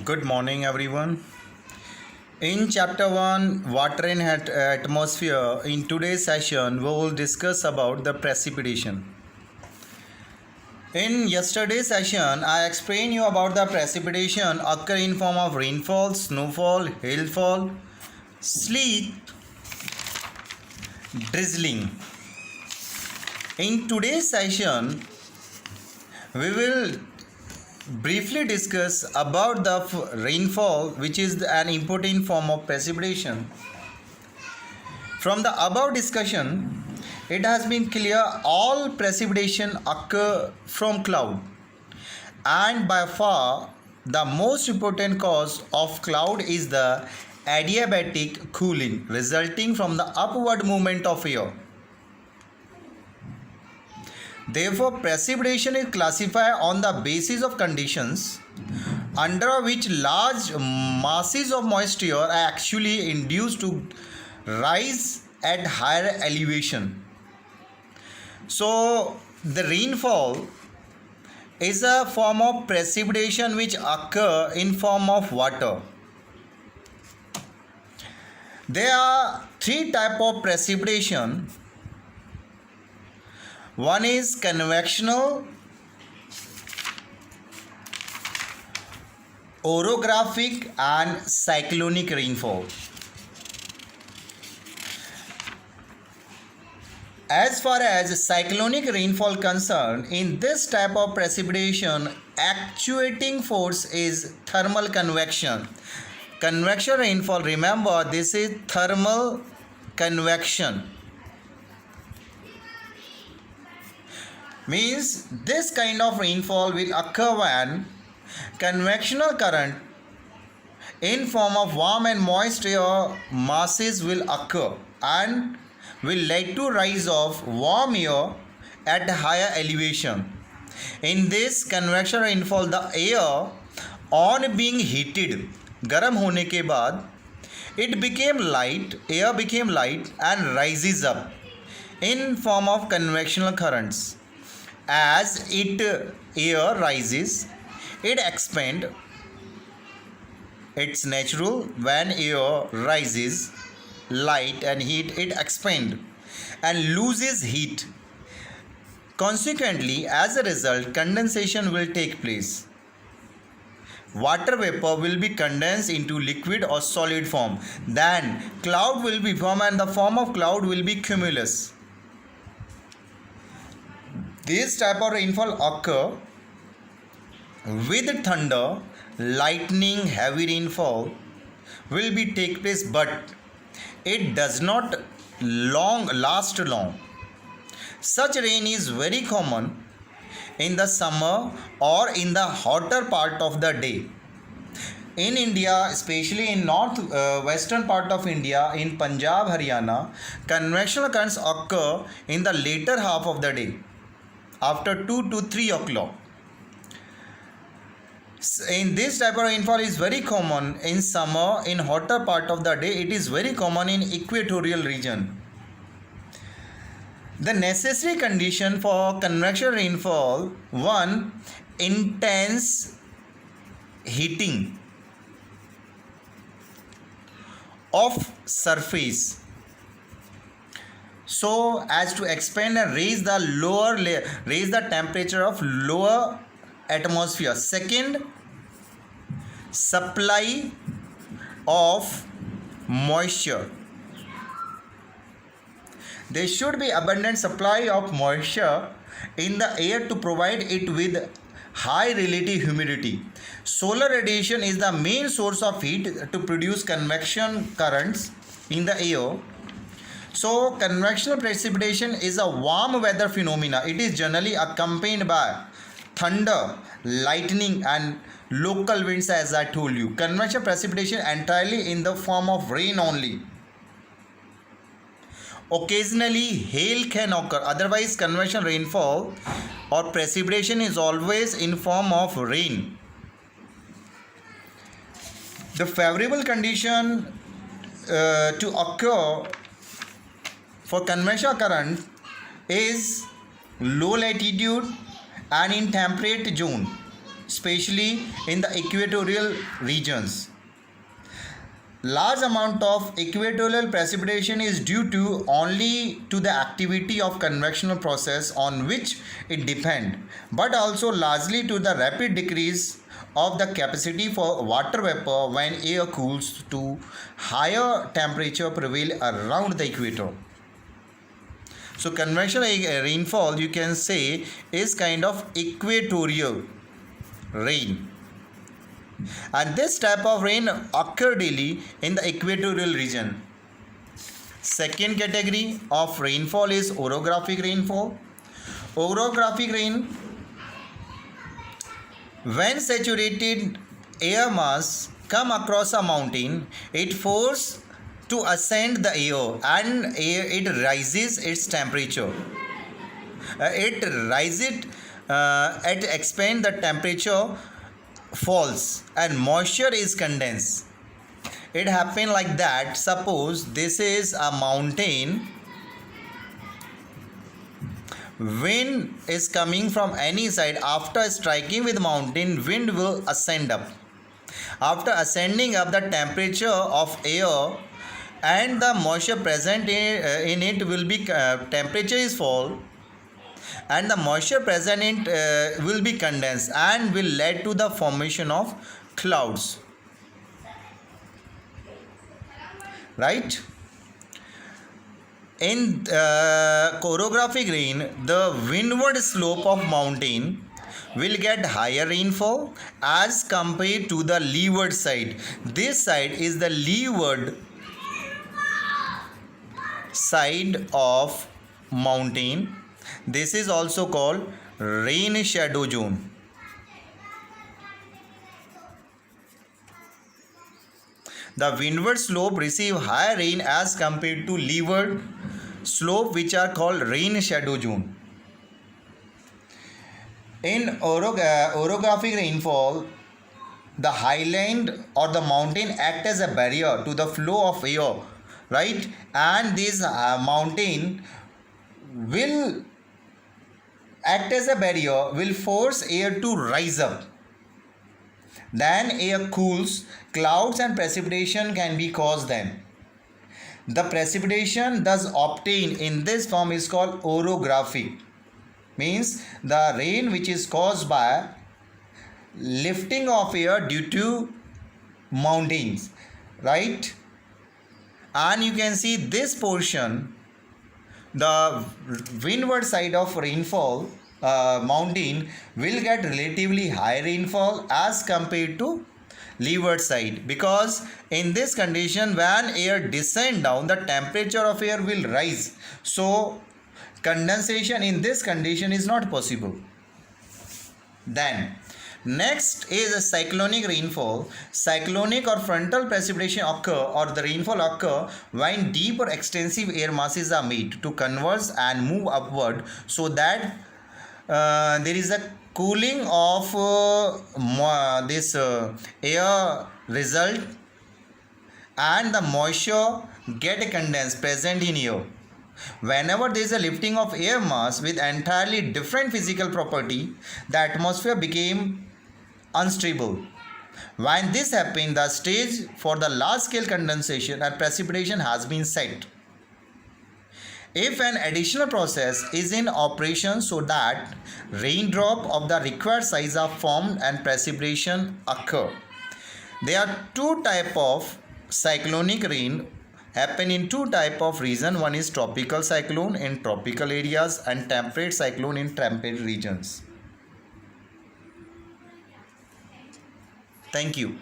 Good morning, everyone. In chapter 1, Water and Atmosphere, in today's session, we will discuss about the precipitation. In yesterday's session, I explained you about the precipitation occur in form of rainfall, snowfall, hailfall, sleet, drizzling. In today's session, we will briefly discuss about the rainfall, which is an important form of precipitation. From the above discussion, it has been clear all precipitation occur from cloud, and by far the most important cause of cloud is the adiabatic cooling resulting from the upward movement of air. Therefore, precipitation is classified on the basis of conditions under which large masses of moisture are actually induced to rise at higher elevation. So, the rainfall is a form of precipitation which occur in form of water. There are three types of precipitation. One is convectional, orographic, and cyclonic rainfall. As far as cyclonic rainfall concerned, in this type of precipitation, actuating force is thermal convection. Convection rainfall, remember, this is thermal convection. Means this kind of rainfall will occur when convectional current in form of warm and moist air masses will occur and will lead to rise of warm air at higher elevation. In this convection rainfall, the air on being heated, garam hone ke baad, it became light, air became light and rises up in form of convectional currents. As air rises, it expands. It's natural. When air rises, light and heat, it expands and loses heat. Consequently, as a result, condensation will take place. Water vapor will be condensed into liquid or solid form. Then cloud will be formed and the form of cloud will be cumulus. This type of rainfall occur with thunder, lightning, heavy rainfall will be take place, but it does not last long. Such rain is very common in the summer or in the hotter part of the day. In India, especially in western part of India, in Punjab, Haryana, convectional currents occur in the later half of the day, after 2 to 3 o'clock. In this type of rainfall is very common in summer. In hotter part of the day, it is very common in equatorial region. The necessary condition for convection rainfall: 1. Intense heating of surface, so as to expand and raise the lower layer, raise the temperature of lower atmosphere. Second, supply of moisture. There should be abundant supply of moisture in the air to provide it with high relative humidity. Solar radiation is the main source of heat to produce convection currents in the air. So, convectional precipitation is a warm weather phenomena. It is generally accompanied by thunder, lightning and local winds, as I told you. Convection precipitation entirely in the form of rain only. Occasionally, hail can occur. Otherwise, convection rainfall or precipitation is always in form of rain. The favorable condition to occur for convectional current is low latitude and in temperate zone. especially in the equatorial regions. Large amount of equatorial precipitation is due to only to the activity of convectional process on which it depend, but also largely to the rapid decrease of the capacity for water vapor when air cools to higher temperature prevail around the equator. So convectional rainfall, you can say, is kind of equatorial rain, and this type of rain occur daily in the equatorial region. Second category of rainfall is orographic rainfall. Orographic rain, when saturated air mass come across a mountain, it forces to ascend the air and it rises its temperature. It rises at expand the temperature falls and moisture is condensed. It happen like that. Suppose this is a mountain, wind is coming from any side. After striking with mountain, wind will ascend up. After ascending up, the temperature of air and the moisture present in it will be temperature is fall, and the moisture present in it will be condensed and will lead to the formation of clouds, right? In orographic rain, the windward slope of mountain will get higher rainfall as compared to the leeward side. This side is the leeward side of mountain. This is also called rain shadow zone. The windward slope receive higher rain as compared to leeward slope, which are called rain shadow zone. In orographic rainfall, the highland or the mountain act as a barrier to the flow of air, right? And this mountain will act as a barrier, will force air to rise up. Then air cools, clouds and precipitation can be caused then. The precipitation thus obtained in this form is called orographic. Means the rain which is caused by lifting of air due to mountains, right? And you can see this portion, the windward side of rainfall mountain will get relatively high rainfall as compared to leeward side, because in this condition when air descend down, the temperature of air will rise, so condensation in this condition is not possible. Then next is a cyclonic rainfall. Cyclonic or frontal precipitation occur, or the rainfall occur when deep or extensive air masses are made to converge and move upward, so that there is a cooling of this air result, and the moisture get condensed present in air. Whenever there is a lifting of air mass with entirely different physical property, the atmosphere became unstable. When this happens, the stage for the large scale condensation and precipitation has been set. If an additional process is in operation so that raindrop of the required size are formed and precipitation occur. There are two type of cyclonic rain happen in two type of region. One is tropical cyclone in tropical areas and temperate cyclone in temperate regions. Thank you.